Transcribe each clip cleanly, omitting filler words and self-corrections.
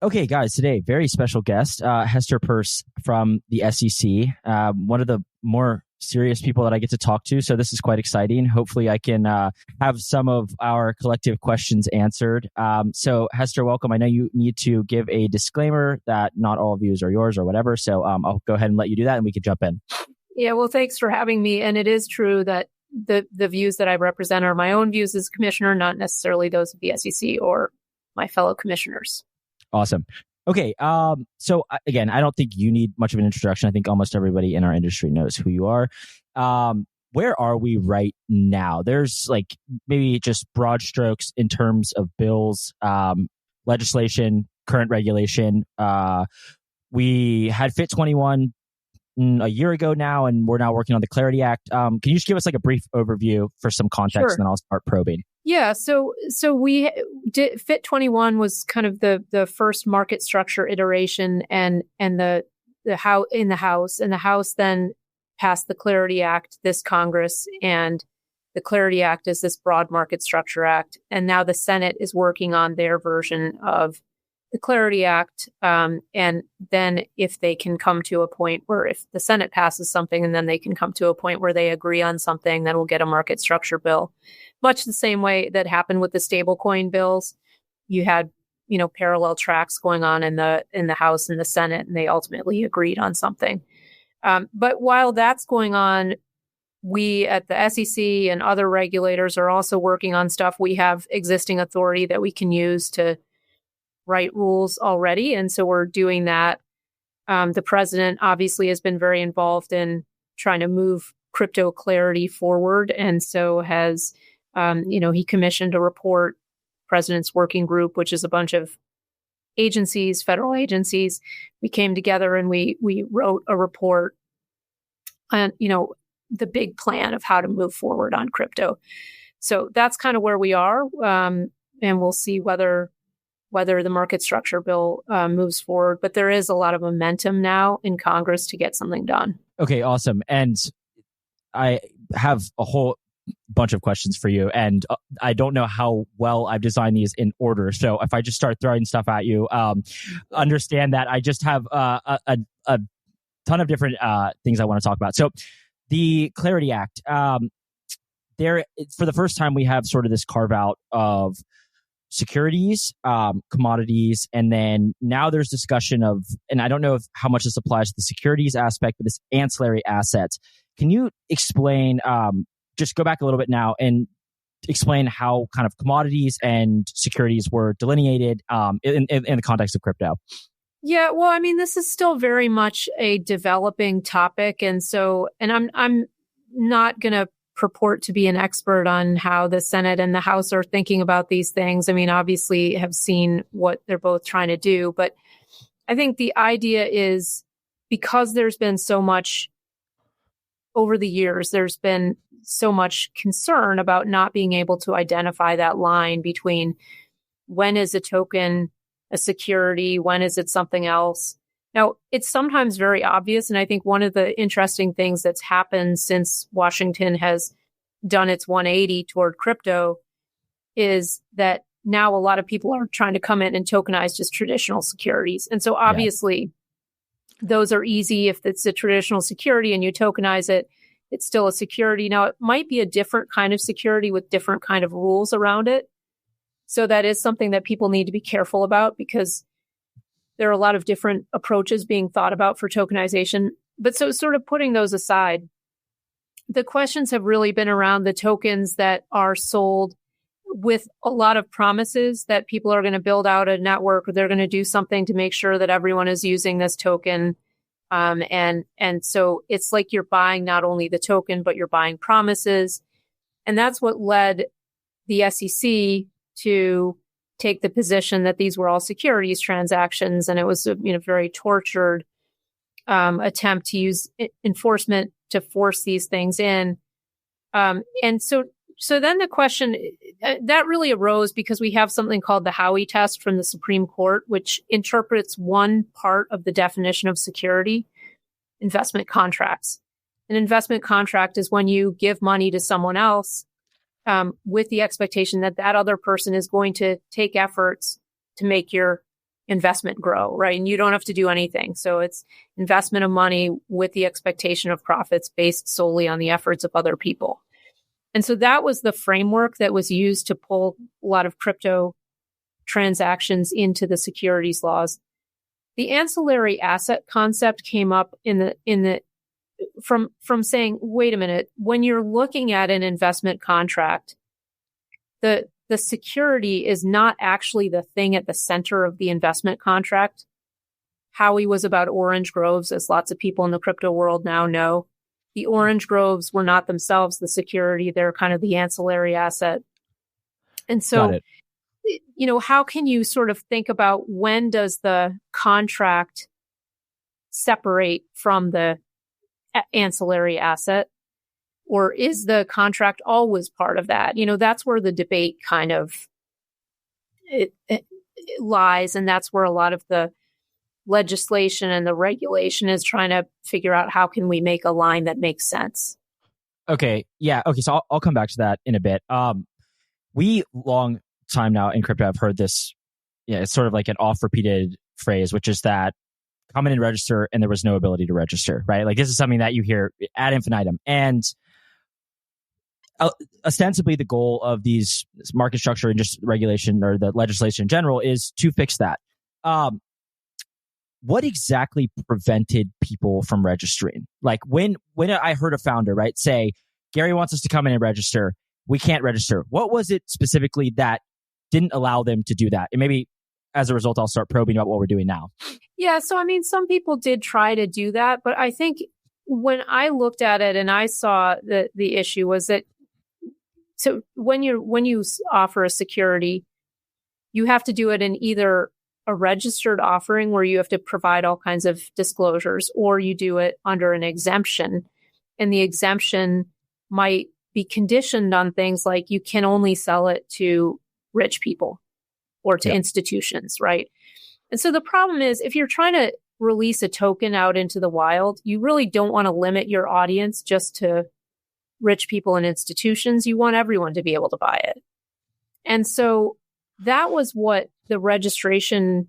Okay, guys, today, very special guest, Hester Peirce from the SEC, one of the more serious people that I get to talk to. So this is quite exciting. Hopefully I can have some of our collective questions answered. So Hester, welcome. I know you need to give a disclaimer that not all views are yours or whatever. So I'll go ahead and let you do that and we can jump in. Yeah, well, thanks for having me. And it is true that the views that I represent are my own views as commissioner, not necessarily those of the SEC or my fellow commissioners. Awesome. Okay. So again, I don't think you need much of an introduction. I think almost everybody in our industry knows who you are. Where are we right now? There's like maybe just broad strokes in terms of bills, legislation, current regulation. We had Fit 21 a year ago now, and we're now working on the Clarity Act. Can you just give us like a brief overview for some context, Sure. and then I'll start probing? Yeah, so we did Fit 21 was kind of the first market structure iteration, and the how in the House, and the House then passed the Clarity Act this Congress, and the Clarity Act is this broad market structure act, and now the Senate is working on their version of the Clarity Act, and then if they can come to a point where if the Senate passes something, and then they can come to a point where they agree on something, then we'll get a market structure bill. Much the same way that happened with the stablecoin bills. You had, parallel tracks going on in the House and the Senate, and they ultimately agreed on something. But while that's going on, we at the SEC and other regulators are also working on stuff. We have existing authority that we can use to write rules already, and so we're doing that. The president obviously has been very involved in trying to move crypto clarity forward, and so has he commissioned a report, President's Working Group, which is a bunch of agencies, federal agencies. We came together and we wrote a report on, the big plan of how to move forward on crypto. So that's kind of where we are. And we'll see whether the market structure bill moves forward. But there is a lot of momentum now in Congress to get something done. Okay, awesome. And I have a whole bunch of questions for you, and I don't know how well I've designed these in order. So if I just start throwing stuff at you, understand that I just have a ton of different things I want to talk about. So the Clarity Act, there for the first time we have sort of this carve out of securities, commodities, and then now there's discussion of, and I don't know how much this applies to the securities aspect, but this ancillary assets. Can you explain? Just go back a little bit now and explain how kind of commodities and securities were delineated in the context of crypto. Yeah, well, I mean, this is still very much a developing topic, and I'm not going to purport to be an expert on how the Senate and the House are thinking about these things. I mean, obviously, have seen what they're both trying to do, but I think the idea is because there's been so much over the years, there's been so much concern about not being able to identify that line between when is a token a security, when is it something else. Now, it's sometimes very obvious, and I think one of the interesting things that's happened since Washington has done its 180 toward crypto is that now a lot of people are trying to come in and tokenize just traditional securities. And so obviously, those are easy. If it's a traditional security and you tokenize it, it's still a security. Now, it might be a different kind of security with different kind of rules around it. So that is something that people need to be careful about because there are a lot of different approaches being thought about for tokenization. But so sort of putting those aside, the questions have really been around the tokens that are sold with a lot of promises that people are going to build out a network or they're going to do something to make sure that everyone is using this token. And so it's like you're buying not only the token, but you're buying promises. And that's what led the SEC to take the position that these were all securities transactions. And it was a very tortured attempt to use enforcement to force these things in. And so then the question that really arose because we have something called the Howey test from the Supreme Court, which interprets one part of the definition of security, investment contracts. An investment contract is when you give money to someone else with the expectation that that other person is going to take efforts to make your investment grow, right? And you don't have to do anything. So it's investment of money with the expectation of profits based solely on the efforts of other people. And so that was the framework that was used to pull a lot of crypto transactions into the securities laws. The ancillary asset concept came up from saying, wait a minute, when you're looking at an investment contract, the security is not actually the thing at the center of the investment contract. Howey was about orange groves, as lots of people in the crypto world now know. The orange groves were not themselves the security. They're kind of the ancillary asset. And so, how can you sort of think about when does the contract separate from the ancillary asset? Or is the contract always part of that? That's where the debate kind of it lies. And that's where a lot of the legislation and the regulation is trying to figure out how can we make a line that makes sense. Okay. Yeah. Okay. So I'll come back to that in a bit. We long time now in crypto have heard this. Yeah, it's sort of like an oft repeated phrase, which is that come in and register and there was no ability to register, right? Like this is something that you hear ad infinitum. And ostensibly the goal of these market structure and just regulation or the legislation in general is to fix that. What exactly prevented people from registering? Like when I heard a founder, right, say, Gary wants us to come in and register, we can't register. What was it specifically that didn't allow them to do that? And maybe as a result, I'll start probing about what we're doing now. Yeah. So, some people did try to do that, but I think when I looked at it and I saw the issue was that, so when you offer a security, you have to do it in either a registered offering where you have to provide all kinds of disclosures, or you do it under an exemption. And the exemption might be conditioned on things like you can only sell it to rich people or to institutions, right? And so the problem is if you're trying to release a token out into the wild, you really don't want to limit your audience just to rich people and institutions. You want everyone to be able to buy it. And so that was what the registration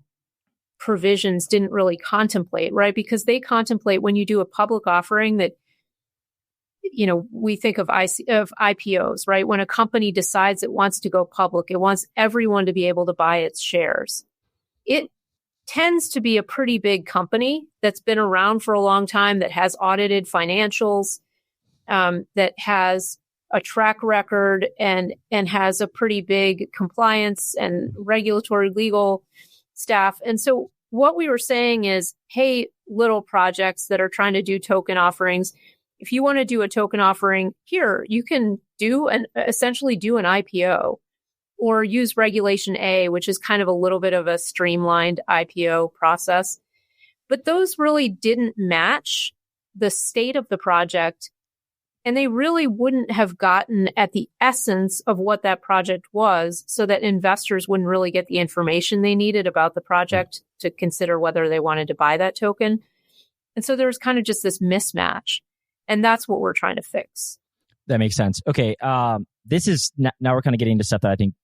provisions didn't really contemplate, right? Because they contemplate when you do a public offering that, we think of IPOs, right? When a company decides it wants to go public, it wants everyone to be able to buy its shares. It tends to be a pretty big company that's been around for a long time, that has audited financials, that has a track record and has a pretty big compliance and regulatory legal staff. And so what we were saying is, hey, little projects that are trying to do token offerings, if you want to do a token offering here, you can essentially do an IPO or use Regulation A, which is kind of a little bit of a streamlined IPO process. But those really didn't match the state of the project. And they really wouldn't have gotten at the essence of what that project was, so that investors wouldn't really get the information they needed about the project to consider whether they wanted to buy that token. And so there's kind of just this mismatch. And that's what we're trying to fix. That makes sense. Okay. This is now we're kind of getting into stuff that I think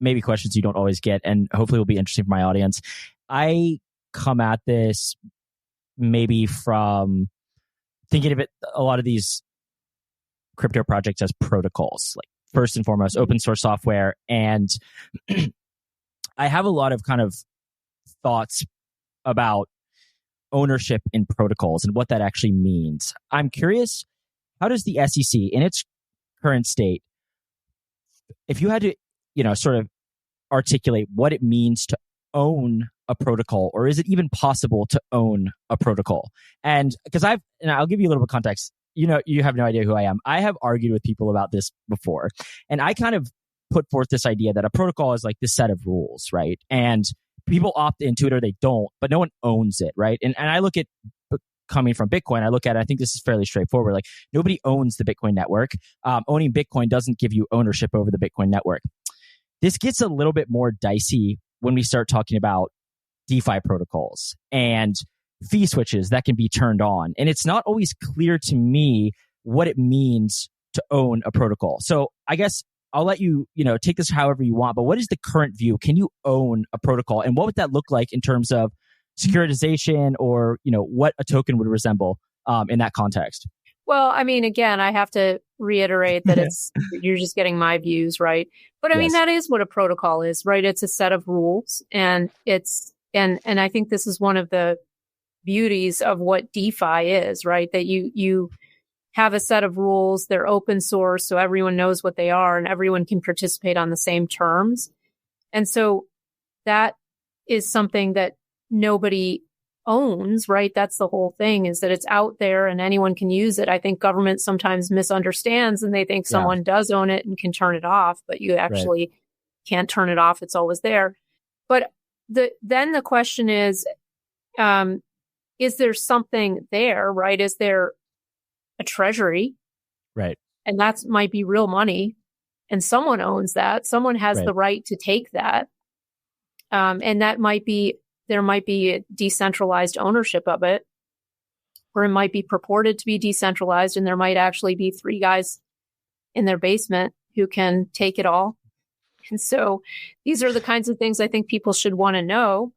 maybe questions you don't always get, and hopefully will be interesting for my audience. I come at this maybe from thinking of it, a lot of these crypto projects as protocols, like first and foremost, open source software. And I have a lot of kind of thoughts about ownership in protocols and what that actually means. I'm curious, how does the SEC in its current state, if you had to, sort of articulate what it means to own a protocol, or is it even possible to own a protocol? And because I'll give you a little bit of context. You have no idea who I am. I have argued with people about this before, and I kind of put forth this idea that a protocol is like this set of rules, right? And people opt into it or they don't, but no one owns it, right? And I look at, coming from Bitcoin, I think this is fairly straightforward. Like nobody owns the Bitcoin network. Owning Bitcoin doesn't give you ownership over the Bitcoin network. This gets a little bit more dicey when we start talking about DeFi protocols and fee switches that can be turned on. And it's not always clear to me what it means to own a protocol. So I guess I'll let you, take this however you want, but what is the current view? Can you own a protocol? And what would that look like in terms of securitization or, what a token would resemble in that context? Well, I mean, again, I have to reiterate that you're just getting my views, right? But I mean, that is what a protocol is, right? It's a set of rules, and and I think this is one of the beauties of what DeFi is, right? That you have a set of rules, they're open source, so everyone knows what they are and everyone can participate on the same terms. And so that is something that nobody owns, right? That's the whole thing, is that it's out there and anyone can use it. I think government sometimes misunderstands and they think someone does own it and can turn it off, but you actually can't turn it off. It's always there. But then the question is there something there, right? Is there a treasury? Right. And that might be real money. And someone owns that. Someone has the right to take that. And that there might be a decentralized ownership of it, or it might be purported to be decentralized, and there might actually be 3 guys in their basement who can take it all. And so these are the kinds of things I think people should want to know.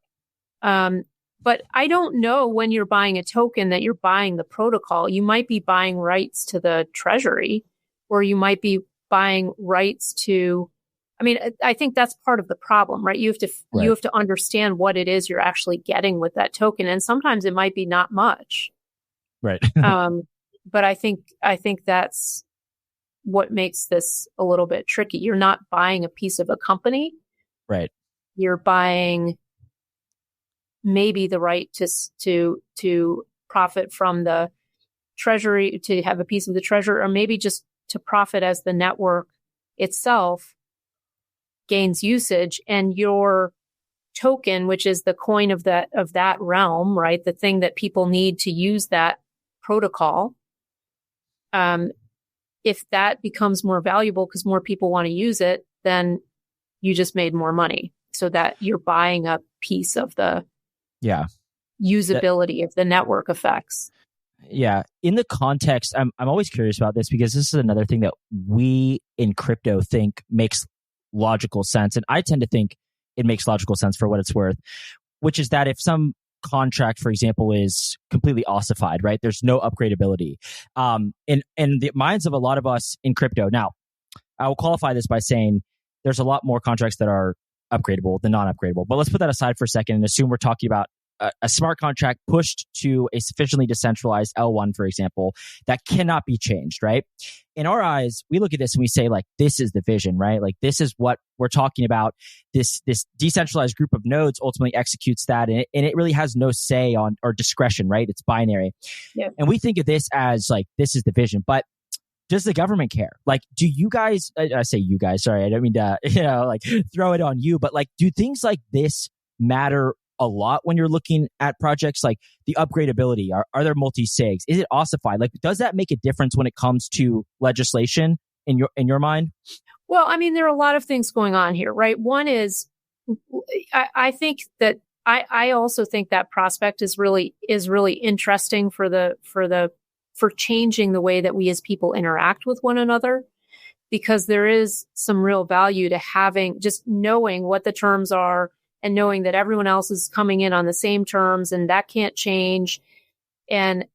But I don't know when you're buying a token that you're buying the protocol. You might be buying rights to the treasury, or you might be buying rights to, I mean, I think that's part of the problem, right? You have to understand what it is you're actually getting with that token. And sometimes it might be not much. Right. But I think that's what makes this a little bit tricky. You're not buying a piece of a company. Right. You're buying maybe the right to profit from the treasury, to have a piece of the treasury, or maybe just to profit as the network itself gains usage, and your token, which is the coin of that realm, right? The thing that people need to use that protocol. If that becomes more valuable because more people want to use it, then you just made more money, so that you're buying a piece of the usability of the network effects. Yeah. In the context, I'm always curious about this, because this is another thing that we in crypto think makes logical sense. And I tend to think it makes logical sense for what it's worth, which is that if some contract, for example, is completely ossified, right? There's no upgradability. In the minds of a lot of us in crypto. Now, I will qualify this by saying there's a lot more contracts that are upgradable than non-upgradable. But let's put that aside for a second and assume we're talking about a smart contract pushed to a sufficiently decentralized L1, for example, that cannot be changed, right? In our eyes, we look at this and we say, like, this is the vision, right? Like, this is what we're talking about. This decentralized group of nodes ultimately executes that, and it really has no say on or discretion, right? It's binary. Yeah. And we think of this as, like, this is the vision. But does the government care? Like, do you guys, I say you guys, sorry, I don't mean to, like, throw it on you, but, like, do things like this matter a lot when you're looking at projects? Like the upgradability? Are there multi-sigs? Is it ossified? Like, does that make a difference when it comes to legislation in your mind? Well, I mean, there are a lot of things going on here, right? One is, I think that I also think that prospect is really interesting for changing the way that we as people interact with one another, because there is some real value to having, just knowing what the terms are and knowing that everyone else is coming in on the same terms and that can't change. And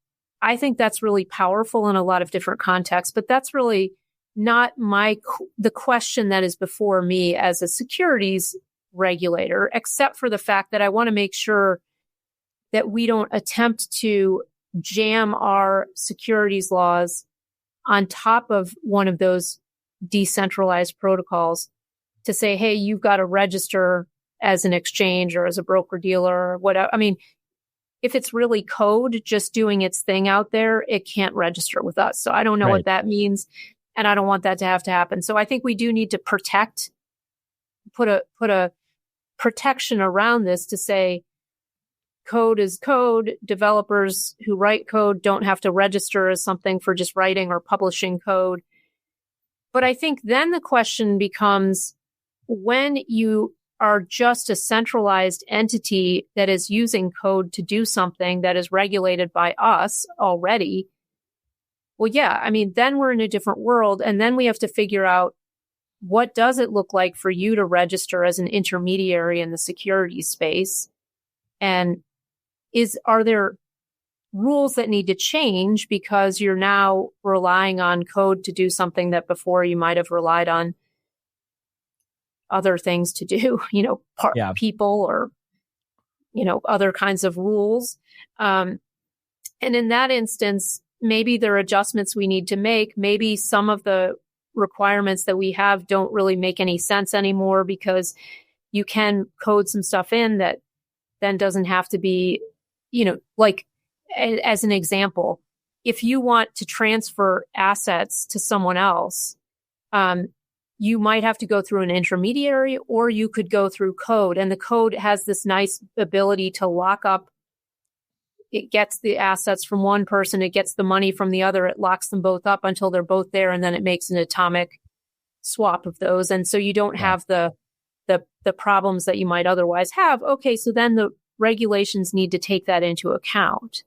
I think that's really powerful in a lot of different contexts, but that's really not the question that is before me as a securities regulator, except for the fact that I want to make sure that we don't attempt to jam our securities laws on top of one of those decentralized protocols to say, hey, you've got to register as an exchange or as a broker dealer or whatever. I mean, if it's really code just doing its thing out there, it can't register with us. So I don't know what that means, and I don't want that to have to happen. So I think we do need to put a protection around this to say code is code. Developers who write code don't have to register as something for just writing or publishing code. But I think then the question becomes, when you are just a centralized entity that is using code to do something that is regulated by us already, well, yeah, I mean, then we're in a different world. And then we have to figure out what does it look like for you to register as an intermediary in the securities space? And are there rules that need to change because you're now relying on code to do something that before you might have relied on other things to do, people or, other kinds of rules. And in that instance, maybe there are adjustments we need to make. Maybe some of the requirements that we have don't really make any sense anymore because you can code some stuff in that then doesn't have to be, like as an example, if you want to transfer assets to someone else, you might have to go through an intermediary or you could go through code. And the code has this nice ability to lock up. It gets the assets from one person, it gets the money from the other, it locks them both up until they're both there, and then it makes an atomic swap of those. And so you don't have the problems that you might otherwise have. Okay, so then the regulations need to take that into account.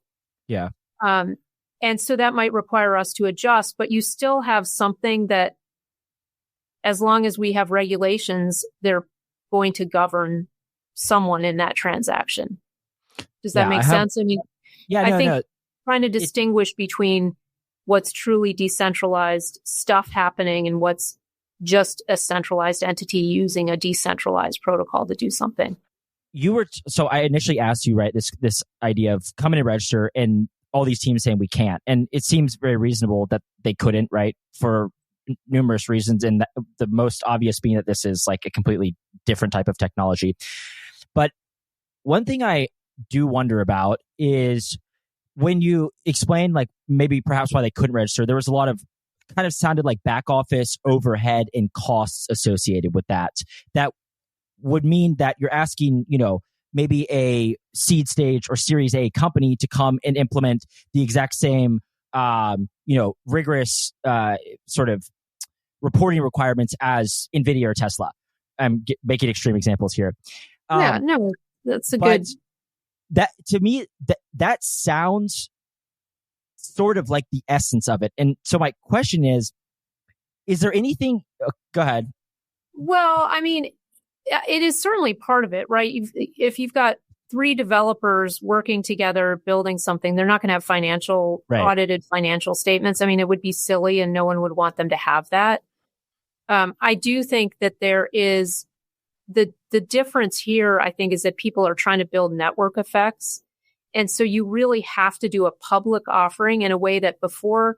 Yeah. And so that might require us to adjust, but you still have something that, as long as we have regulations, they're going to govern someone in that transaction. Does that make sense? I mean, I think trying to distinguish between what's truly decentralized stuff happening and what's just a centralized entity using a decentralized protocol to do something. So I initially asked you, right, this idea of come in and register, and all these teams saying we can't. And it seems very reasonable that they couldn't, right, for numerous reasons. And the most obvious being that this is like a completely different type of technology. But one thing I do wonder about is when you explain, like, maybe perhaps why they couldn't register, there was a lot of kind of sounded like back office overhead and costs associated with that. That would mean that you're asking, maybe a seed stage or Series A company to come and implement the exact same, rigorous sort of reporting requirements as NVIDIA or Tesla. I'm making extreme examples here. That's a good. That to me, that sounds sort of like the essence of it. And so my question is there anything? Go ahead. Well, I mean, it is certainly part of it, right? If you've got 3 developers working together, building something, they're not going to have audited financial statements. I mean, it would be silly and no one would want them to have that. I do think that there is the difference here, I think, is that people are trying to build network effects. And so you really have to do a public offering in a way that before,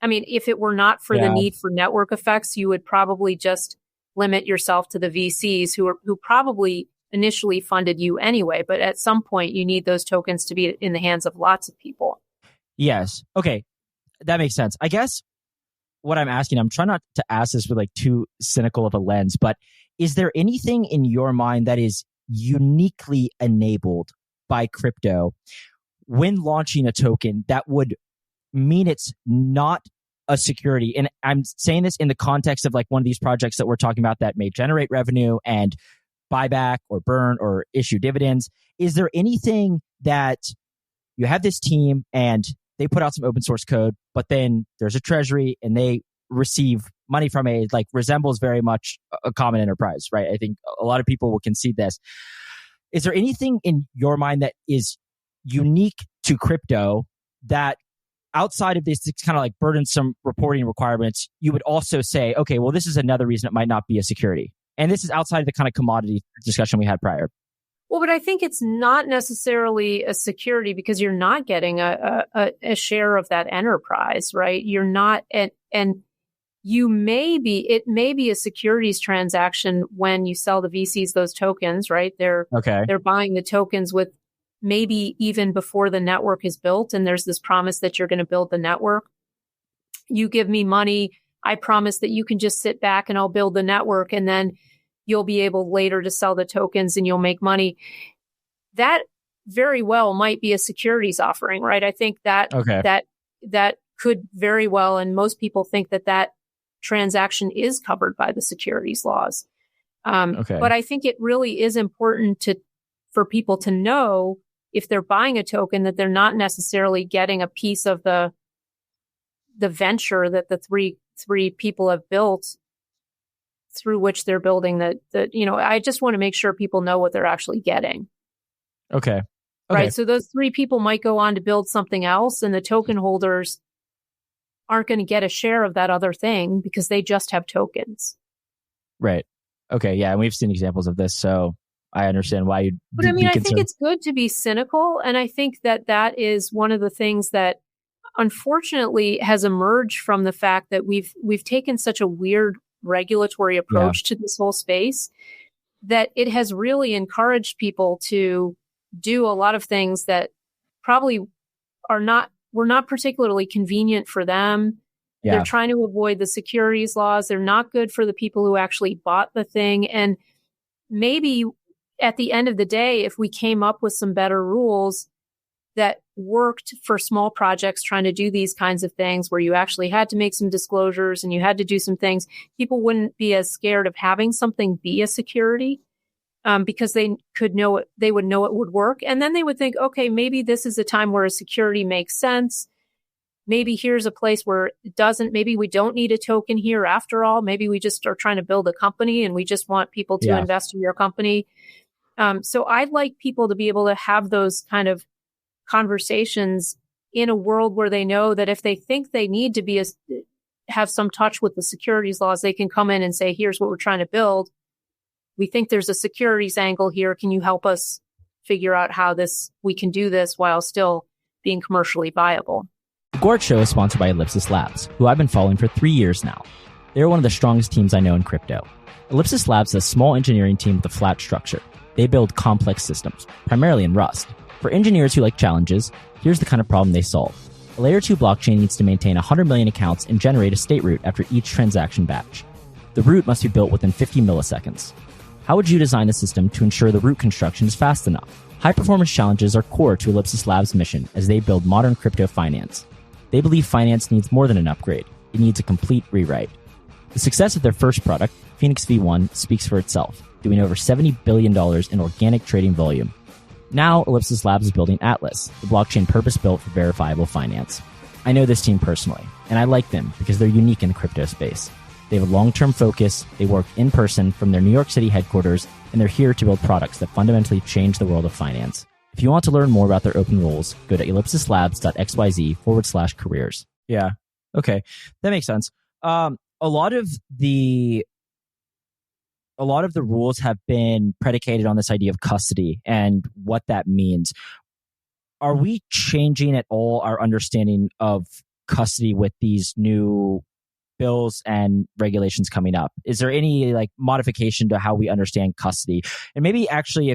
I mean, if it were not for the need for network effects, you would probably just limit yourself to the VCs who probably initially funded you anyway. But at some point, you need those tokens to be in the hands of lots of people. Yes. Okay. That makes sense. I guess what I'm asking, I'm trying not to ask this with like too cynical of a lens, but is there anything in your mind that is uniquely enabled by crypto when launching a token that would mean it's not a security? And I'm saying this in the context of like one of these projects that we're talking about that may generate revenue and buyback or burn or issue dividends. Is there anything that you have this team and they put out some open source code, but then there's a treasury and they receive money from resembles very much a common enterprise, right? I think a lot of people will concede this. Is there anything in your mind that is unique to crypto that outside of this, it's kind of like burdensome reporting requirements, you would also say, okay, well, this is another reason it might not be a security. And this is outside of the kind of commodity discussion we had prior. Well, but I think it's not necessarily a security because you're not getting a share of that enterprise, right? You're not, and it may be a securities transaction when you sell the VCs those tokens, right? They're buying the tokens with maybe even before the network is built, and there's this promise that you're going to build the network. You give me money, I promise that you can just sit back and I'll build the network, and then you'll be able later to sell the tokens and you'll make money. That very well might be a securities offering, right? I think that that could very well, and most people think that transaction is covered by the securities laws. But I think it really is important for people to know if they're buying a token that they're not necessarily getting a piece of the venture that the three people have built through which they're building that, I just want to make sure people know what they're actually getting. Okay. Right. So those 3 people might go on to build something else, and the token holders aren't going to get a share of that other thing because they just have tokens. Right. Okay. Yeah. And we've seen examples of this. So I understand why you'd But I mean, be I think concerned. it's good to be cynical. And I think that is one of the things that unfortunately has emerged from the fact that we've taken such a weird regulatory approach to this whole space that it has really encouraged people to do a lot of things that probably were not particularly convenient for them. Yeah. They're trying to avoid the securities laws. They're not good for the people who actually bought the thing. And maybe at the end of the day, if we came up with some better rules that worked for small projects trying to do these kinds of things where you actually had to make some disclosures and you had to do some things, people wouldn't be as scared of having something be a security. Because they would know it would work. And then they would think, okay, maybe this is a time where a security makes sense. Maybe here's a place where it doesn't. Maybe we don't need a token here after all. Maybe we just are trying to build a company and we just want people to invest in your company. So I'd like people to be able to have those kind of conversations in a world where they know that if they think they need to have some touch with the securities laws, they can come in and say, here's what we're trying to build. We think there's a securities angle here. Can you help us figure out how we can do this while still being commercially viable? The Gourd Show is sponsored by Ellipsis Labs, who I've been following for 3 years now. They're one of the strongest teams I know in crypto. Ellipsis Labs is a small engineering team with a flat structure. They build complex systems, primarily in Rust. For engineers who like challenges, here's the kind of problem they solve. A layer 2 blockchain needs to maintain 100 million accounts and generate a state root after each transaction batch. The root must be built within 50 milliseconds. How would you design a system to ensure the root construction is fast enough? High-performance challenges are core to Ellipsis Labs' mission as they build modern crypto finance. They believe finance needs more than an upgrade. It needs a complete rewrite. The success of their first product, Phoenix V1, speaks for itself, doing over $70 billion in organic trading volume. Now, Ellipsis Labs is building Atlas, the blockchain purpose-built for verifiable finance. I know this team personally, and I like them because they're unique in the crypto space. They have a long-term focus, they work in person from their New York City headquarters, and they're here to build products that fundamentally change the world of finance. If you want to learn more about their open roles, go to ellipsislabs.xyz/careers. Yeah. Okay. That makes sense. A lot of the rules have been predicated on this idea of custody and what that means. Are we changing at all our understanding of custody with these new bills and regulations coming up? Is there any modification to how we understand custody? And maybe actually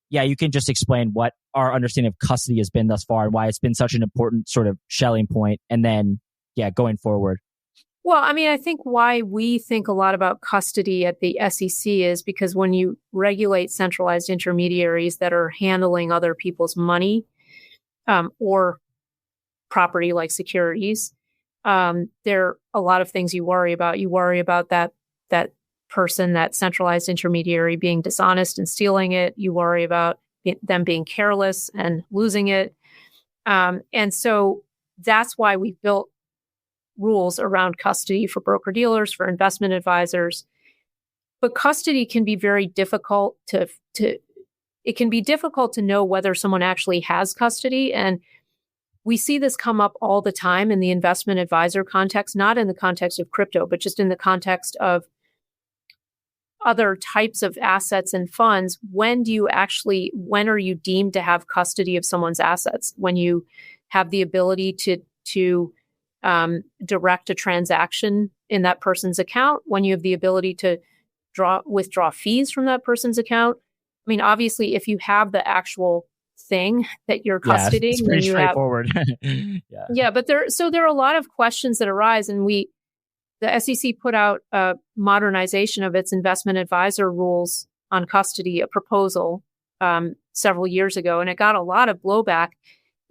you can just explain what our understanding of custody has been thus far and why it's been such an important sort of Schelling point, and then going forward. Well, I mean, I think why we think a lot about custody at the SEC is because when you regulate centralized intermediaries that are handling other people's money or property like securities, there are a lot of things you worry about. You worry about that person, that centralized intermediary, being dishonest and stealing it. You worry about them being careless and losing it. And so that's why we've built rules around custody for broker-dealers, for investment advisors. But custody can be very difficult it can be difficult to know whether someone actually has custody. And we see this come up all the time in the investment advisor context, not in the context of crypto, but just in the context of other types of assets and funds. When are you deemed to have custody of someone's assets? When you have the ability to direct a transaction in that person's account, when you have the ability to withdraw fees from that person's account. I mean, obviously, if you have the actual thing that you're custodying, it's pretty straightforward. But there are a lot of questions that arise, and the SEC put out a modernization of its investment advisor rules on custody, a proposal several years ago, and it got a lot of blowback.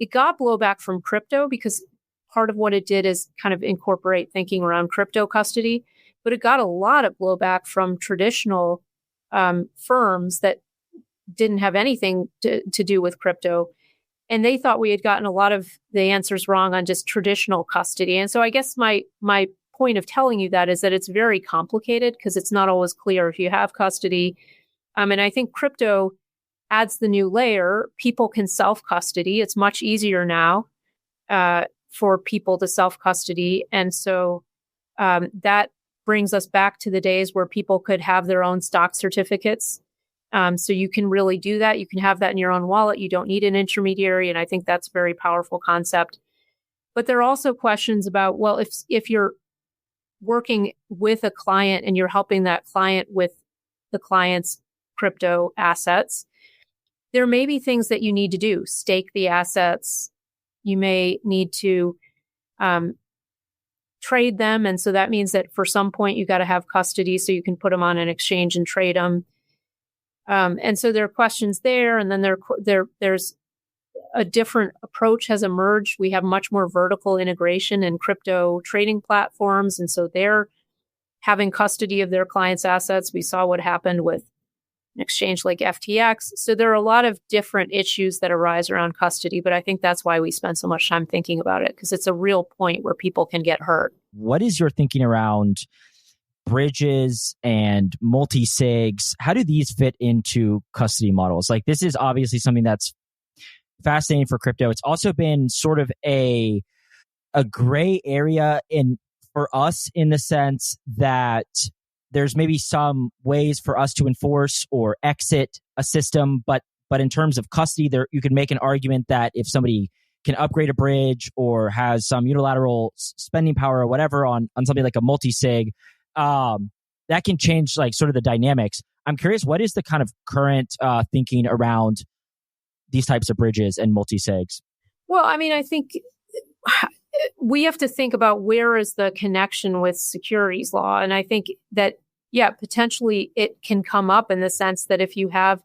It got blowback from crypto because part of what it did is kind of incorporate thinking around crypto custody, but it got a lot of blowback from traditional firms that didn't have anything to do with crypto. And they thought we had gotten a lot of the answers wrong on just traditional custody. And so I guess my point of telling you that is that it's very complicated because it's not always clear if you have custody. And I think crypto adds the new layer. People can self-custody. It's much easier now for people to self-custody. And so that brings us back to the days where people could have their own stock certificates. So you can really do that. You can have that in your own wallet. You don't need an intermediary. And I think that's a very powerful concept. But there are also questions about, well, if you're working with a client and you're helping that client with the client's crypto assets, there may be things that you need to do. Stake the assets. You may need to trade them. And so that means that for some point, you got to have custody so you can put them on an exchange and trade them. And so there are questions there. And then there's a different approach has emerged. We have much more vertical integration in crypto trading platforms. And so they're having custody of their clients' assets. We saw what happened with an exchange like FTX. So there are a lot of different issues that arise around custody, but I think that's why we spend so much time thinking about it, because it's a real point where people can get hurt. What is your thinking around bridges and multisigs? How do these fit into custody models? Like, this is obviously something that's fascinating for crypto. It's also been sort of a gray area for us in the sense that there's maybe some ways for us to enforce or exit a system, but in terms of custody, there you can make an argument that if somebody can upgrade a bridge or has some unilateral spending power or whatever on something like a multisig, that can change like sort of the dynamics. I'm curious, what is the kind of current thinking around these types of bridges and multisigs? Well, I mean, I think we have to think about where is the connection with securities law. And I think that, yeah, potentially it can come up in the sense that if you have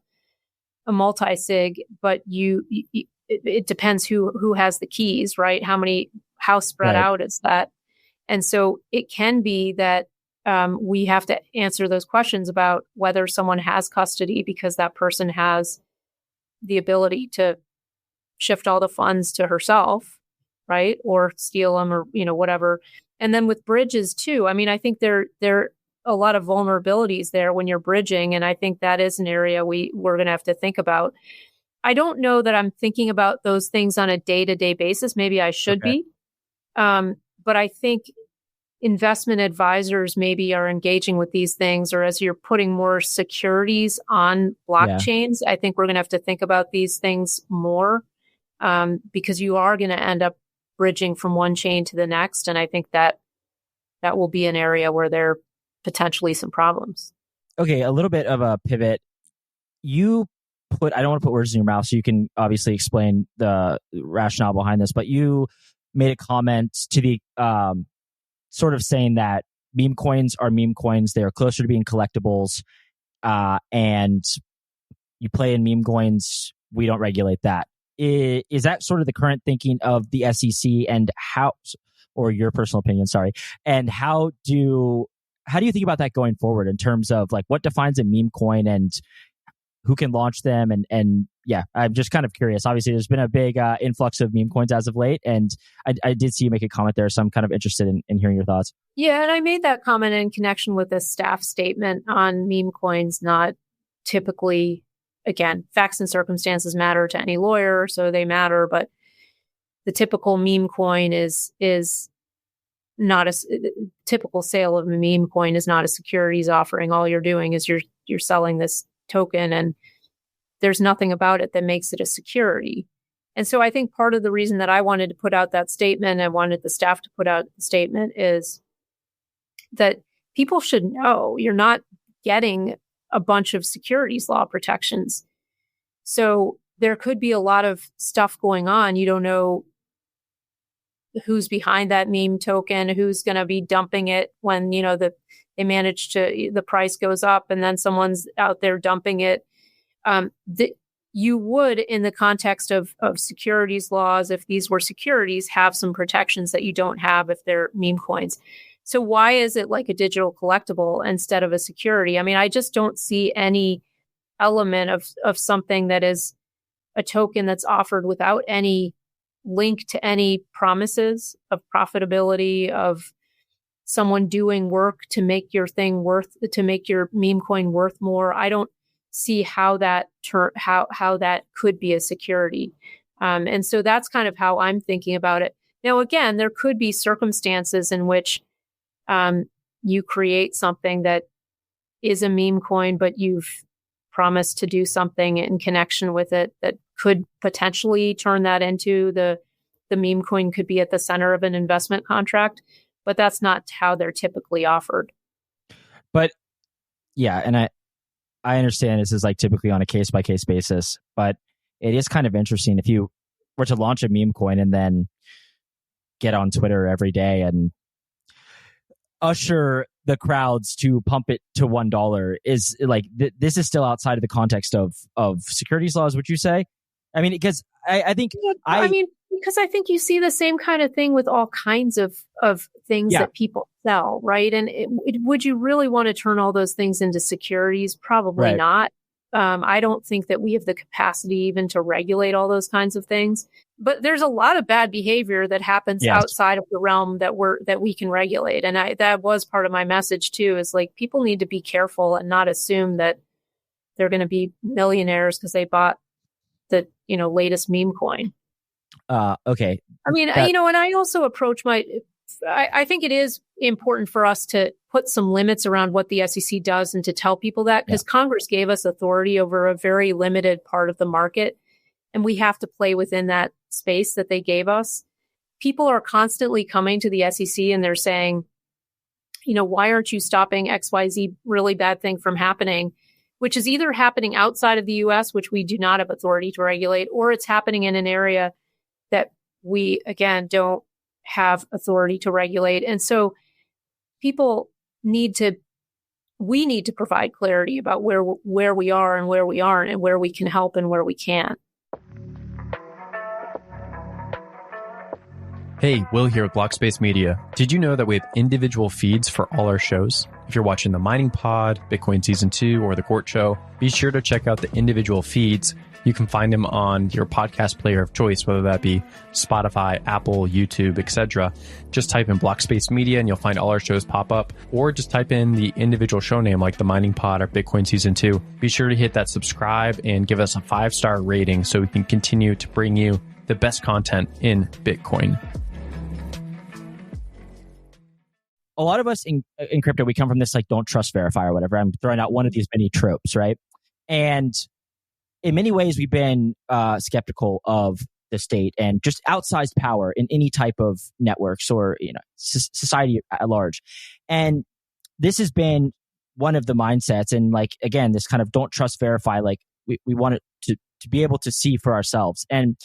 a multisig, but it depends who has the keys, right? How spread out is that? And so it can be that we have to answer those questions about whether someone has custody because that person has the ability to shift all the funds to herself, right? Or steal them or, whatever. And then with bridges too, I mean, I think there are a lot of vulnerabilities there when you're bridging. And I think that is an area we're going to have to think about. I don't know that I'm thinking about those things on a day-to-day basis. Maybe I should be. But I think investment advisors maybe are engaging with these things, or as you're putting more securities on blockchains, I think we're going to have to think about these things more because you are going to end up bridging from one chain to the next. And I think that will be an area where there are potentially some problems. Okay, a little bit of a pivot. I don't want to put words in your mouth, so you can obviously explain the rationale behind this, but you made a comment to the sort of saying that meme coins are meme coins. They're closer to being collectibles. And you play in meme coins. We don't regulate that. Is that sort of the current thinking of the SEC and how, or your personal opinion, sorry. And how do you think about that going forward in terms of like what defines a meme coin and who can launch them? And yeah, I'm just kind of curious. Obviously, there's been a big influx of meme coins as of late, and I did see you make a comment there, so I'm kind of interested in hearing your thoughts. Yeah, and I made that comment in connection with a staff statement on meme coins, not typically, again, facts and circumstances matter to any lawyer, so they matter, but the typical meme coin is not a typical sale of a meme coin is not a securities offering. All you're doing is you're selling this token, and there's nothing about it that makes it a security. And so I think part of the reason that I wanted to put out that statement, I wanted the staff to put out the statement, is that people should know you're not getting a bunch of securities law protections. So there could be a lot of stuff going on. You don't know who's behind that meme token, who's going to be dumping it when, they manage to, the price goes up and then someone's out there dumping it. You would, in the context of securities laws, if these were securities, have some protections that you don't have if they're meme coins. So why is it like a digital collectible instead of a security? I mean, I just don't see any element of something that is a token that's offered without any link to any promises of profitability, of someone doing work to make your meme coin worth more. I don't see how that could be a security. And so that's kind of how I'm thinking about it. Now, again, there could be circumstances in which you create something that is a meme coin, but you've promised to do something in connection with it that could potentially turn that into the meme coin could be at the center of an investment contract, but that's not how they're typically offered. But yeah, and I understand this is like typically on a case by case basis, but it is kind of interesting if you were to launch a meme coin and then get on Twitter every day and usher the crowds to pump it to $1 is like this is still outside of the context of securities laws, would you say? I mean, because I think because I think you see the same kind of thing with all kinds of things that people sell, right? And would you really want to turn all those things into securities? Probably not. I don't think that we have the capacity even to regulate all those kinds of things. But there's a lot of bad behavior that happens outside of the realm that we can regulate. And that was part of my message too, is like people need to be careful and not assume that they're going to be millionaires because they bought the latest meme coin. Okay. I mean, and I also approach I think it is important for us to put some limits around what the SEC does and to tell people that because Congress gave us authority over a very limited part of the market. And we have to play within that space that they gave us. People are constantly coming to the SEC and they're saying, why aren't you stopping XYZ really bad thing from happening? Which is either happening outside of the US, which we do not have authority to regulate, or it's happening in an area that we, again, don't have authority to regulate. And so we need to provide clarity about where we are and where we aren't and where we can help and where we can't. Hey, Will here with Blockspace Media. Did you know that we have individual feeds for all our shows? If you're watching the Mining Pod, Bitcoin Season 2, or The Court Show, be sure to check out the individual feeds. You can find them on your podcast player of choice, whether that be Spotify, Apple, YouTube, etc. Just type in Blockspace Media and you'll find all our shows pop up, or just type in the individual show name like the Mining Pod or Bitcoin Season 2. Be sure to hit that subscribe and give us a 5-star rating so we can continue to bring you the best content in Bitcoin. A lot of us in crypto, we come from this like don't trust, verify or whatever. I'm throwing out one of these many tropes, right? And in many ways, we've been skeptical of the state and just outsized power in any type of networks or society at large. And this has been one of the mindsets. And like again, this kind of don't trust, verify. Like we want it to be able to see for ourselves. And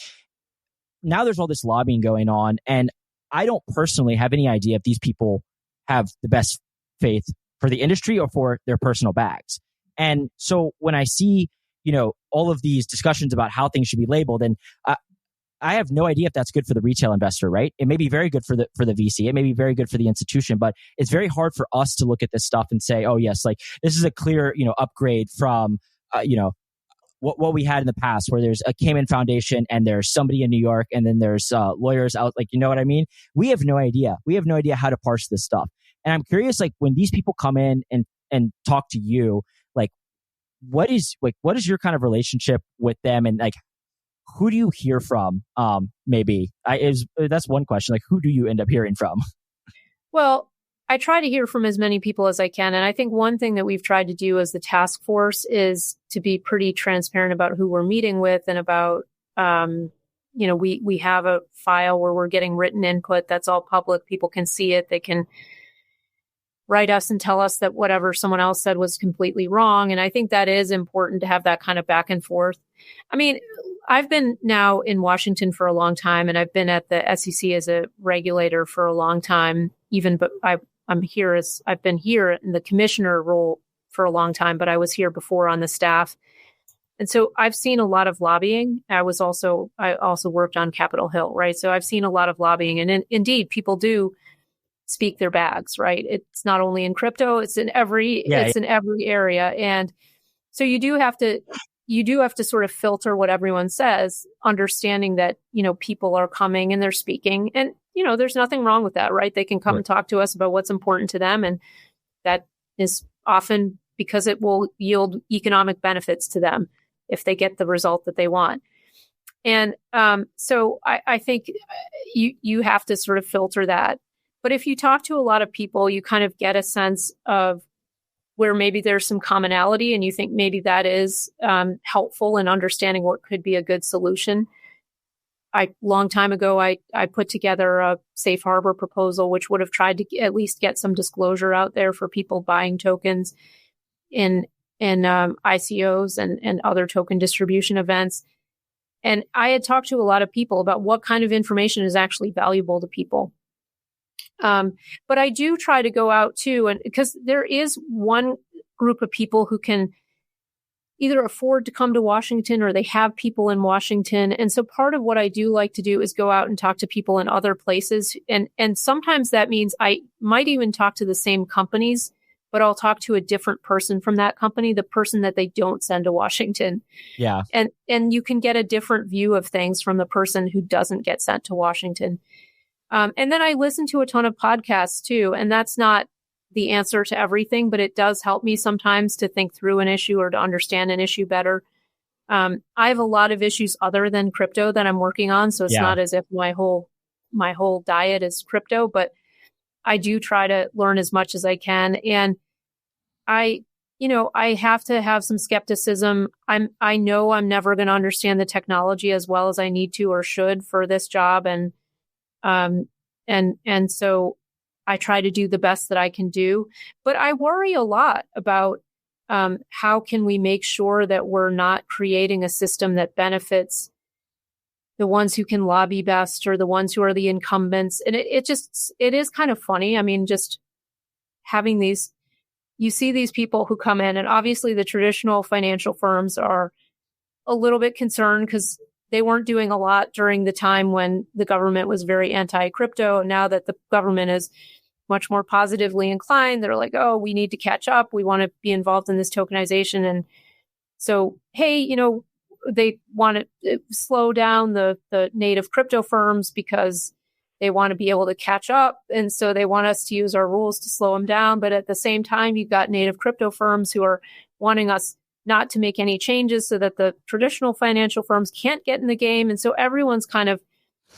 now there's all this lobbying going on, and I don't personally have any idea if these people have the best faith for the industry or for their personal bags. And so when I see, all of these discussions about how things should be labeled, and I have no idea if that's good for the retail investor, right? It may be very good for the VC. It may be very good for the institution, but it's very hard for us to look at this stuff and say, oh yes, like this is a clear, upgrade from, what we had in the past, where there's a Cayman Foundation and there's somebody in New York and then there's lawyers out, like, you know what I mean? We have no idea. We have no idea how to parse this stuff. And I'm curious, like when these people come in and talk to you, like what is your kind of relationship with them, and like who do you hear from? That's one question. Like who do you end up hearing from? Well, I try to hear from as many people as I can. And I think one thing that we've tried to do as the task force is to be pretty transparent about who we're meeting with and about, we have a file where we're getting written input. That's all public. People can see it. They can write us and tell us that whatever someone else said was completely wrong. And I think that is important to have that kind of back and forth. I mean, I've been now in Washington for a long time, and I've been at the SEC as a regulator for a long time, but I've been here in the commissioner role for a long time, but I was here before on the staff. And so I've seen a lot of lobbying. I also worked on Capitol Hill, right? So I've seen a lot of lobbying, and indeed people do speak their bags, right? It's not only in crypto, it's in every area. And so you do have to sort of filter what everyone says, understanding that, people are coming and they're speaking. And there's nothing wrong with that, right? They can come and talk to us about what's important to them. And that is often because it will yield economic benefits to them if they get the result that they want. And so I think you have to sort of filter that. But if you talk to a lot of people, you kind of get a sense of where maybe there's some commonality and you think maybe that is helpful in understanding what could be a good solution. Long time ago, I put together a safe harbor proposal, which would have tried to at least get some disclosure out there for people buying tokens in ICOs and other token distribution events. And I had talked to a lot of people about what kind of information is actually valuable to people. But I do try to go out too, and because there is one group of people who can either afford to come to Washington or they have people in Washington. And so part of what I do like to do is go out and talk to people in other places. And sometimes that means I might even talk to the same companies, but I'll talk to a different person from that company, the person that they don't send to Washington. Yeah. And you can get a different view of things from the person who doesn't get sent to Washington. And then I listen to a ton of podcasts too. And that's not the answer to everything, but it does help me sometimes to think through an issue or to understand an issue better. I have a lot of issues other than crypto that I'm working on. So it's not as if my whole diet is crypto, but I do try to learn as much as I can. And I have to have some skepticism. I know I'm never going to understand the technology as well as I need to or should for this job. And so I try to do the best that I can do, but I worry a lot about how can we make sure that we're not creating a system that benefits the ones who can lobby best or the ones who are the incumbents. And it is kind of funny. I mean, just having you see these people who come in, and obviously the traditional financial firms are a little bit concerned because they weren't doing a lot during the time when the government was very anti-crypto. Now that the government is much more positively inclined, they're like, oh, we need to catch up. We want to be involved in this tokenization. And so, hey, they want to slow down the native crypto firms because they want to be able to catch up. And so they want us to use our rules to slow them down. But at the same time, you've got native crypto firms who are wanting us not to make any changes so that the traditional financial firms can't get in the game. And so everyone's kind of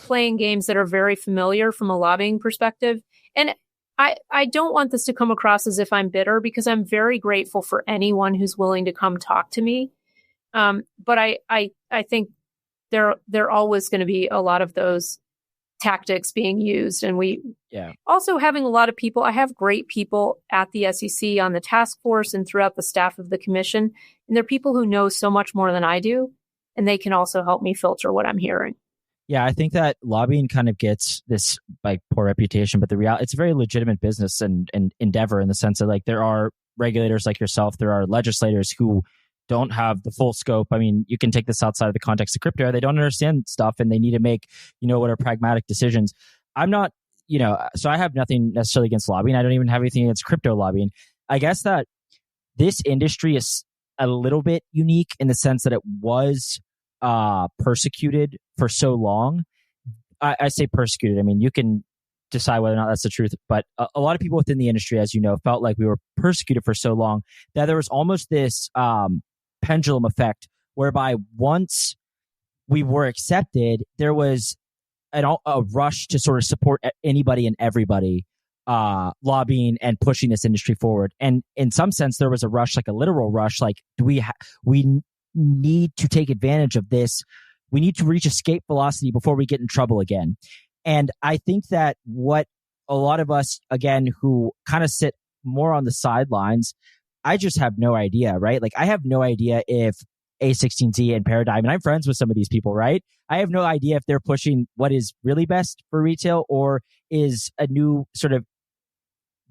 playing games that are very familiar from a lobbying perspective. And I don't want this to come across as if I'm bitter, because I'm very grateful for anyone who's willing to come talk to me. But I think there are always going to be a lot of those tactics being used. And also having a lot of people, I have great people at the SEC on the task force and throughout the staff of the commission. And they're people who know so much more than I do. And they can also help me filter what I'm hearing. Yeah, I think that lobbying kind of gets this poor reputation, but the reality, it's a very legitimate business and endeavor in the sense that there are regulators like yourself, there are legislators who don't have the full scope. I mean, you can take this outside of the context of crypto. They don't understand stuff and they need to make, what are pragmatic decisions. I'm not, so I have nothing necessarily against lobbying. I don't even have anything against crypto lobbying. I guess that this industry is a little bit unique in the sense that it was persecuted for so long. I say persecuted. I mean, you can decide whether or not that's the truth, but a lot of people within the industry, as you know, felt like we were persecuted for so long that there was almost this pendulum effect whereby once we were accepted, there was a rush to sort of support anybody and everybody lobbying and pushing this industry forward. And in some sense, there was a rush, like a literal rush, like we need to take advantage of this. We need to reach escape velocity before we get in trouble again. And I think that what a lot of us, again, who kind of sit more on the sidelines, I just have no idea, right? I have no idea if A16Z and Paradigm, and I'm friends with some of these people, right? I have no idea if they're pushing what is really best for retail or is a new sort of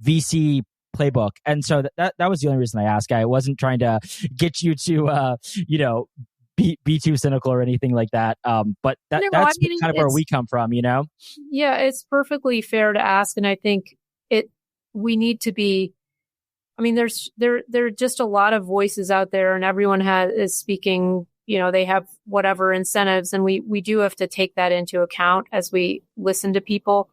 VC playbook. And so that was the only reason I asked. I wasn't trying to get you to, be too cynical or anything like that. But that's kind of where we come from, Yeah, it's perfectly fair to ask. And I think we need to be, there are just a lot of voices out there and everyone is speaking they have whatever incentives, and we do have to take that into account as we listen to people.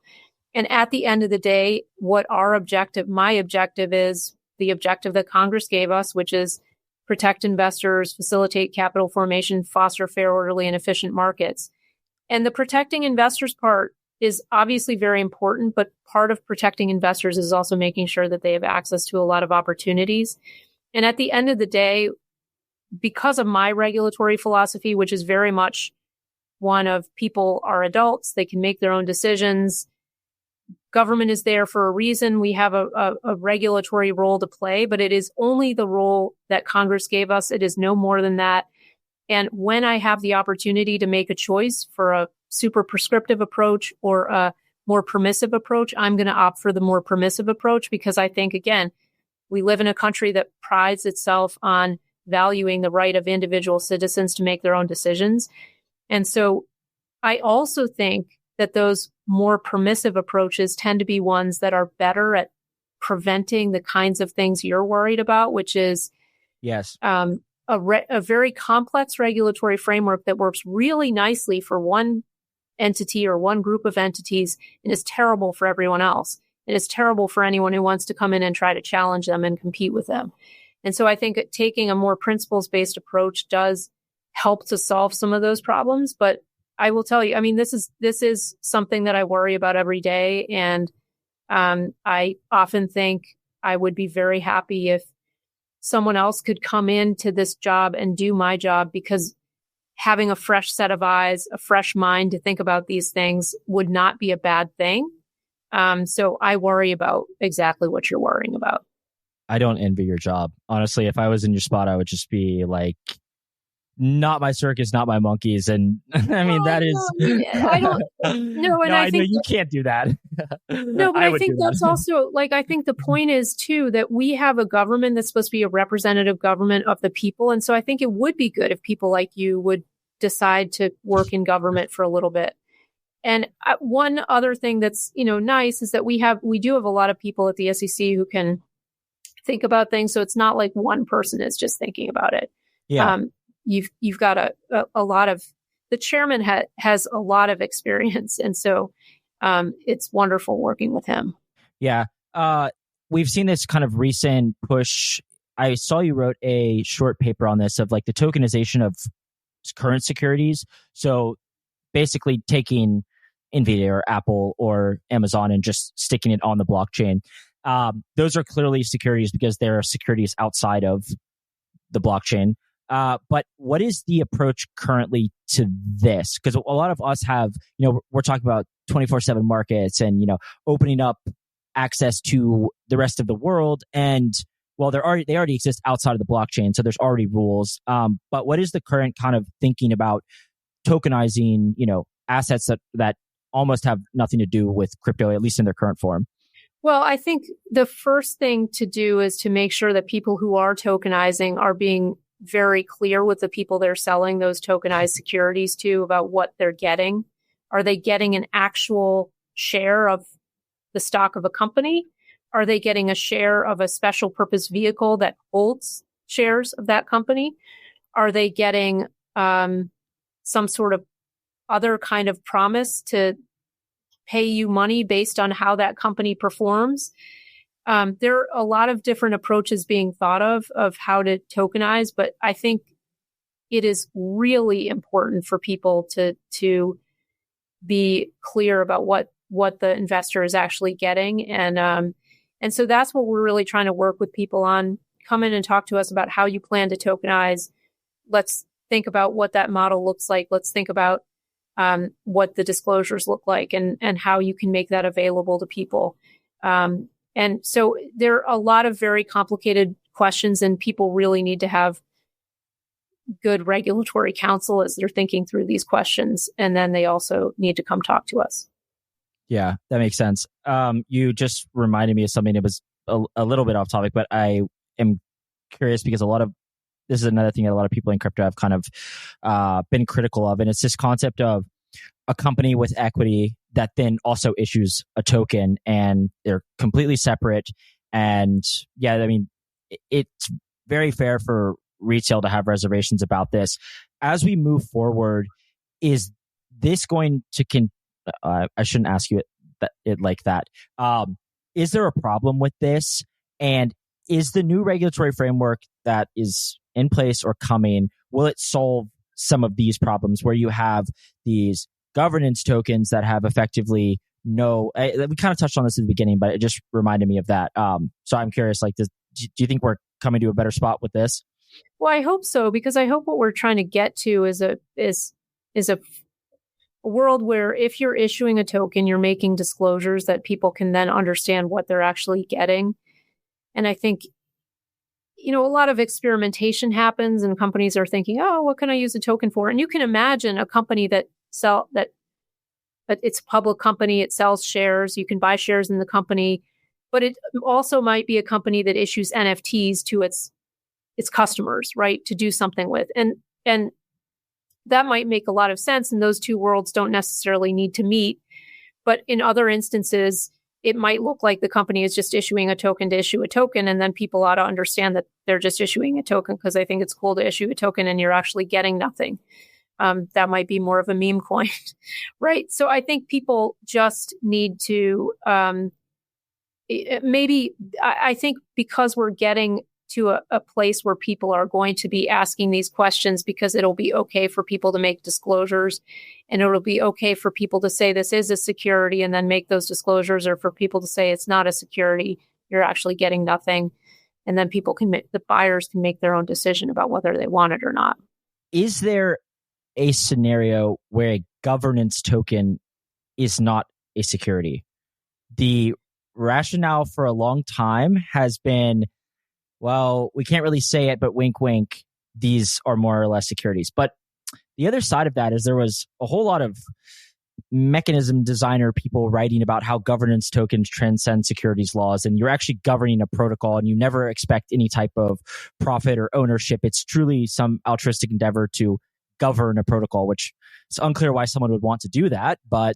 And at the end of the day, what my objective is the objective that Congress gave us, which is protect investors, facilitate capital formation, foster fair, orderly, and efficient markets. And the protecting investors part is obviously very important, but part of protecting investors is also making sure that they have access to a lot of opportunities. And at the end of the day, because of my regulatory philosophy, which is very much one of people are adults, they can make their own decisions. Government is there for a reason. We have a regulatory role to play, but it is only the role that Congress gave us. It is no more than that. And when I have the opportunity to make a choice for a super prescriptive approach or a more permissive approach, I'm going to opt for the more permissive approach, because I think, again, we live in a country that prides itself on valuing the right of individual citizens to make their own decisions. And so I also think that those more permissive approaches tend to be ones that are better at preventing the kinds of things you're worried about, which is yes, a very complex regulatory framework that works really nicely for one entity or one group of entities and is terrible for everyone else. It is terrible for anyone who wants to come in and try to challenge them and compete with them. And so I think taking a more principles-based approach does help to solve some of those problems. But I will tell you, I mean, this is something that I worry about every day. And I often think I would be very happy if someone else could come into this job and do my job, because having a fresh set of eyes, a fresh mind to think about these things would not be a bad thing. So I worry about exactly what you're worrying about. I don't envy your job. Honestly, if I was in your spot, I would just be like, not my circus, not my monkeys. And I mean, that is, I don't know. And I think you can't do that. No, but I think that's also I think the point is too, that we have a government that's supposed to be a representative government of the people. And so I think it would be good if people like you would decide to work in government for a little bit. And one other thing that's, nice is that we do have a lot of people at the SEC who can think about things. So it's not like one person is just thinking about it. Yeah. You've got a lot of, the chairman has a lot of experience. And so it's wonderful working with him. Yeah. We've seen this kind of recent push. I saw you wrote a short paper on this of the tokenization of current securities. So basically taking NVIDIA or Apple or Amazon and just sticking it on the blockchain. Those are clearly securities because they're securities outside of the blockchain. But what is the approach currently to this? Because a lot of us have, we're talking about 24/7 markets and, opening up access to the rest of the world. And well, they already exist outside of the blockchain. So there's already rules. But what is the current kind of thinking about tokenizing, assets that almost have nothing to do with crypto, at least in their current form? Well, I think the first thing to do is to make sure that people who are tokenizing are being very clear with the people they're selling those tokenized securities to about what they're getting. Are they getting an actual share of the stock of a company? Are they getting a share of a special purpose vehicle that holds shares of that company? Are they getting some sort of other kind of promise to pay you money based on how that company performs? There are a lot of different approaches being thought of how to tokenize, but I think it is really important for people to be clear about what the investor is actually getting. And so that's what we're really trying to work with people on. Come in and talk to us about how you plan to tokenize. Let's think about what that model looks like. Let's think about what the disclosures look like and how you can make that available to people. And so there are a lot of very complicated questions, and people really need to have good regulatory counsel as they're thinking through these questions. And then they also need to come talk to us. Yeah, that makes sense. You just reminded me of something that was a little bit off topic, but I am curious because this is another thing that a lot of people in crypto have kind of been critical of. And it's this concept of a company with equity that then also issues a token, and they're completely separate. And yeah, I mean, it's very fair for retail to have reservations about this. as we move forward, is this going to I shouldn't ask you it like that. Is there a problem with this? And is the new regulatory framework that is in place or coming, will it solve some of these problems where you have these governance tokens that have effectively we kind of touched on this at the beginning, but it just reminded me of that. So I'm curious, like, do you think we're coming to a better spot with this? Well, I hope so, because I hope what we're trying to get to is a world where if you're issuing a token, you're making disclosures that people can then understand what they're actually getting. And I think, a lot of experimentation happens and companies are thinking, oh, what can I use a token for? And you can imagine a company that it's a public company, it sells shares, you can buy shares in the company, but it also might be a company that issues NFTs to its customers, right, to do something with. And that might make a lot of sense, and those two worlds don't necessarily need to meet. But in other instances, it might look like the company is just issuing a token to issue a token, and then people ought to understand that they're just issuing a token because they think it's cool to issue a token and you're actually getting nothing. That might be more of a meme coin, right? So I think people just need to I think because we're getting to a place where people are going to be asking these questions, because it'll be okay for people to make disclosures, and it'll be okay for people to say this is a security and then make those disclosures, or for people to say it's not a security, you're actually getting nothing. And then the buyers can make their own decision about whether they want it or not. Is there a scenario where a governance token is not a security? The rationale for a long time has been, well, we can't really say it, but wink, wink, these are more or less securities. But the other side of that is there was a whole lot of mechanism designer people writing about how governance tokens transcend securities laws, and you're actually governing a protocol and you never expect any type of profit or ownership. It's truly some altruistic endeavor to govern a protocol, which it's unclear why someone would want to do that. But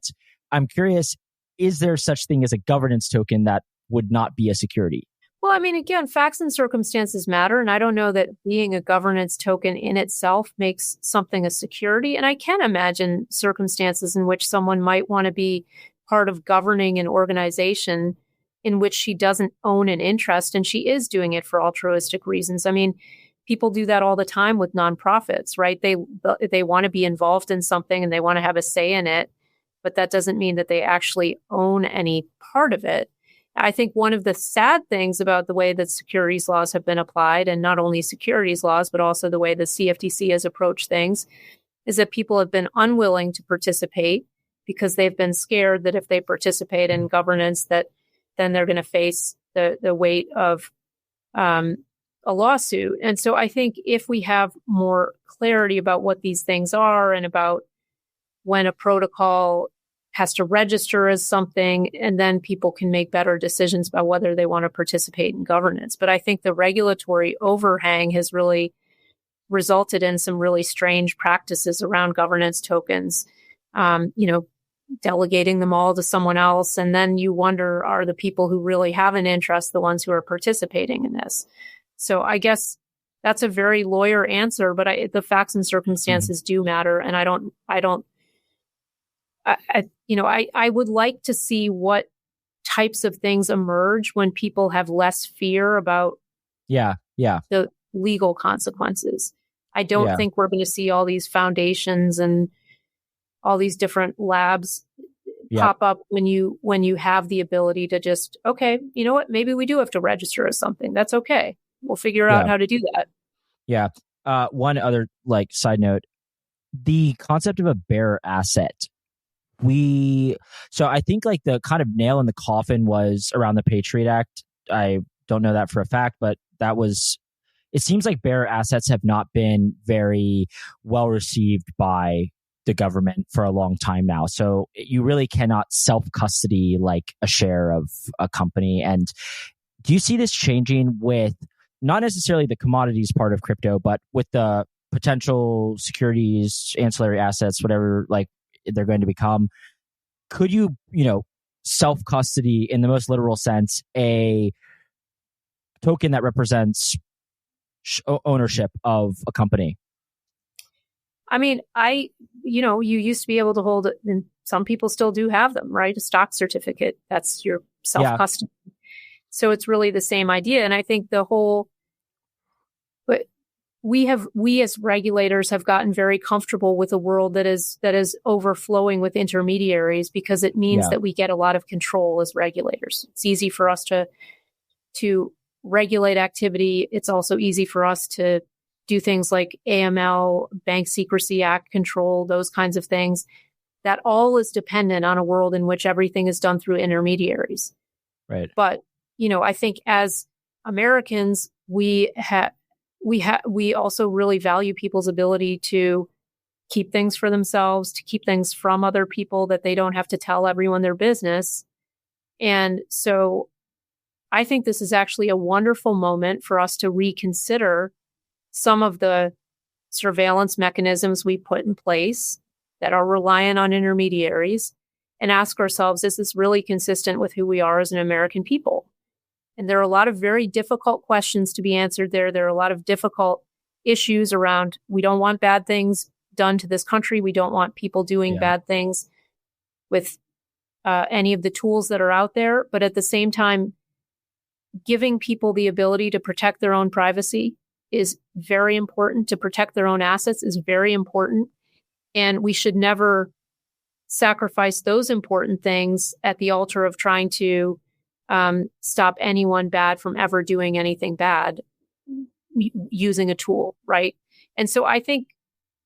I'm curious, is there such thing as a governance token that would not be a security? Well, I mean, again, facts and circumstances matter. And I don't know that being a governance token in itself makes something a security. And I can imagine circumstances in which someone might want to be part of governing an organization in which she doesn't own an interest, and she is doing it for altruistic reasons. I mean, people do that all the time with nonprofits, right? They want to be involved in something and they want to have a say in it, but that doesn't mean that they actually own any part of it. I think one of the sad things about the way that securities laws have been applied, and not only securities laws, but also the way the CFTC has approached things, is that people have been unwilling to participate because they've been scared that if they participate in governance, that then they're going to face the weight of a lawsuit. And so I think if we have more clarity about what these things are and about when a protocol has to register as something, and then people can make better decisions about whether they want to participate in governance. But I think the regulatory overhang has really resulted in some really strange practices around governance tokens, delegating them all to someone else. And then you wonder, are the people who really have an interest the ones who are participating in this? So I guess that's a very lawyer answer, but the facts and circumstances do matter. And I would like to see what types of things emerge when people have less fear about the legal consequences. I don't think we're going to see all these foundations and all these different labs pop up when you have the ability to just, okay, you know what, maybe we do have to register as something. That's okay. We'll figure out how to do that. Yeah. One other side note, the concept of a bearer asset. So I think the kind of nail in the coffin was around the Patriot Act. I don't know that for a fact, but it seems like bearer assets have not been very well received by the government for a long time now. So you really cannot self-custody a share of a company. And do you see this changing with not necessarily the commodities part of crypto, but with the potential securities, ancillary assets, whatever they're going to become? Could you, self-custody in the most literal sense a token that represents ownership of a company? I mean, you used to be able to hold it, and some people still do have them, right? A stock certificate, that's your self-custody. Yeah. So it's really the same idea. And I think but we as regulators have gotten very comfortable with a world that is overflowing with intermediaries, because it means that we get a lot of control as regulators. It's easy for us to regulate activity. It's also easy for us to do things like AML, Bank Secrecy Act control, those kinds of things. That all is dependent on a world in which everything is done through intermediaries. Right. But, I think as Americans, we also really value people's ability to keep things for themselves, to keep things from other people, that they don't have to tell everyone their business. And so I think this is actually a wonderful moment for us to reconsider some of the surveillance mechanisms we put in place that are reliant on intermediaries, and ask ourselves, is this really consistent with who we are as an American people? And there are a lot of very difficult questions to be answered there. There are a lot of difficult issues around, we don't want bad things done to this country. We don't want people doing bad things with any of the tools that are out there. But at the same time, giving people the ability to protect their own privacy is very important. To protect their own assets is very important. And we should never sacrifice those important things at the altar of trying to stop anyone bad from ever doing anything bad using a tool, right? And so I think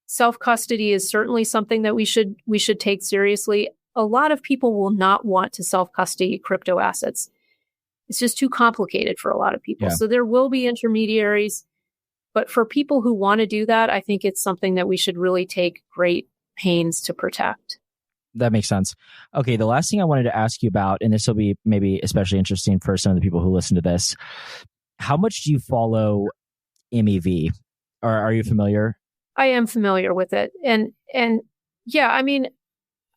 self-custody is certainly something that we should take seriously. A lot of people will not want to self-custody crypto assets. It's just too complicated for a lot of people. Yeah. So there will be intermediaries. But for people who want to do that, I think it's something that we should really take great pains to protect. That makes sense. Okay, the last thing I wanted to ask you about, and this will be maybe especially interesting for some of the people who listen to this, how much do you follow MEV? Or are you familiar? I am familiar with it. And yeah, I mean,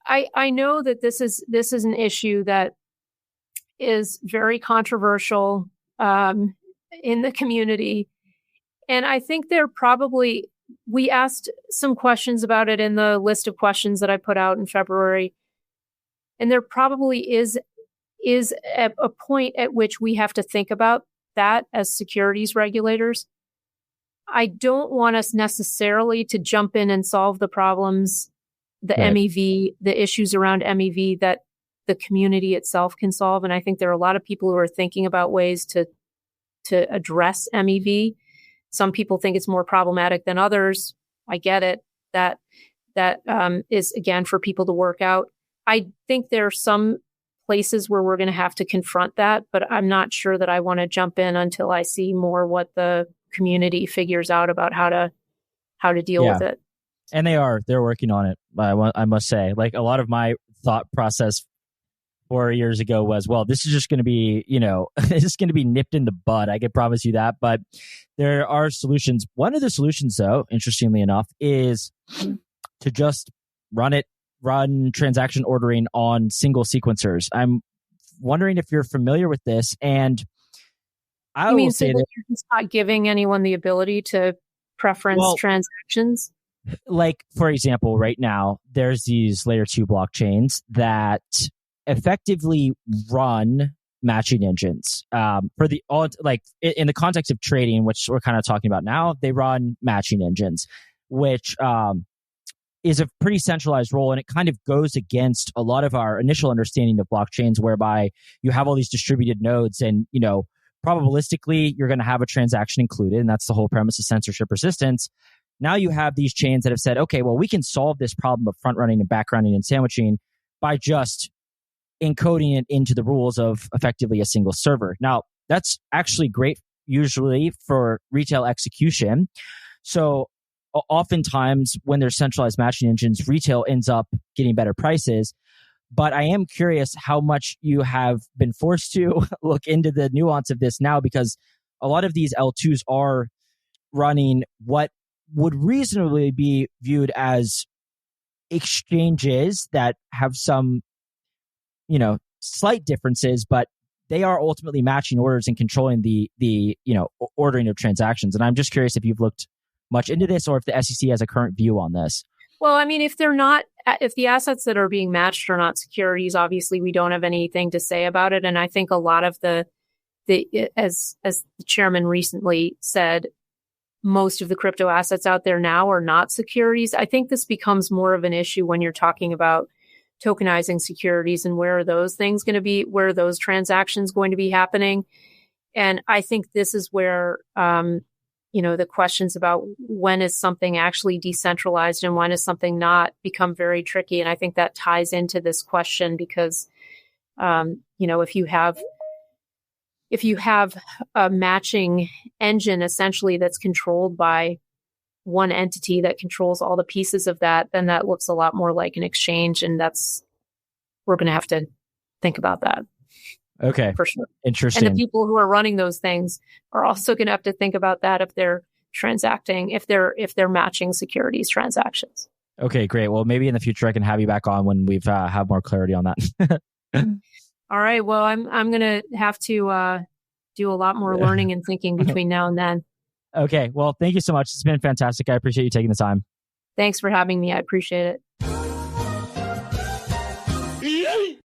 I know that this is an issue that is very controversial in the community. And I think we asked some questions about it in the list of questions that I put out in February. And there probably is a point at which we have to think about that as securities regulators. I don't want us necessarily to jump in and solve the problems, the MEV, the issues around MEV that the community itself can solve. And I think there are a lot of people who are thinking about ways to address MEV. Some people think it's more problematic than others. I get it. That is, again, for people to work out. I think there are some places where we're going to have to confront that, but I'm not sure that I want to jump in until I see more what the community figures out about how to deal with it. And they're working on it. I must say, like, a lot of my thought process 4 years ago was, well, this is just going to be, this is going to be nipped in the bud. I can promise you that. But there are solutions. One of the solutions, though, interestingly enough, is to just run transaction ordering on single sequencers. I'm wondering if you're familiar with this. And I will say that you're just not giving anyone the ability to preference transactions. Like, for example, right now, there's these layer 2 blockchains that effectively run matching engines for the in the context of trading, which we're kind of talking about now. They run matching engines, which is a pretty centralized role, and it kind of goes against a lot of our initial understanding of blockchains, whereby you have all these distributed nodes, and probabilistically you're going to have a transaction included, and that's the whole premise of censorship resistance. Now you have these chains that have said, okay, well, we can solve this problem of front running and back running and sandwiching by just encoding it into the rules of effectively a single server. Now, that's actually great usually for retail execution. So oftentimes when there's centralized matching engines, retail ends up getting better prices. But I am curious how much you have been forced to look into the nuance of this now, because a lot of these L2s are running what would reasonably be viewed as exchanges that have some slight differences, but they are ultimately matching orders and controlling the ordering of transactions. And I'm just curious if you've looked much into this, or if the SEC has a current view on this. Well, I mean, if the assets that are being matched are not securities, obviously we don't have anything to say about it. And I think a lot of as the chairman recently said, most of the crypto assets out there now are not securities. I think this becomes more of an issue when you're talking about tokenizing securities and where are those things going to be, where are those transactions going to be happening. And I think this is where, the questions about when is something actually decentralized and when is something not become very tricky. And I think that ties into this question because, if you have a matching engine essentially that's controlled by one entity that controls all the pieces of that, then that looks a lot more like an exchange. And we're going to have to think about that. Okay. For sure. Interesting. And the people who are running those things are also going to have to think about that if they're transacting, if they're matching securities transactions. Okay, great. Well, maybe in the future I can have you back on when we've have more clarity on that. All right. Well, I'm going to have to do a lot more learning and thinking between now and then. Okay. Well, thank you so much. It's been fantastic. I appreciate you taking the time. Thanks for having me. I appreciate it.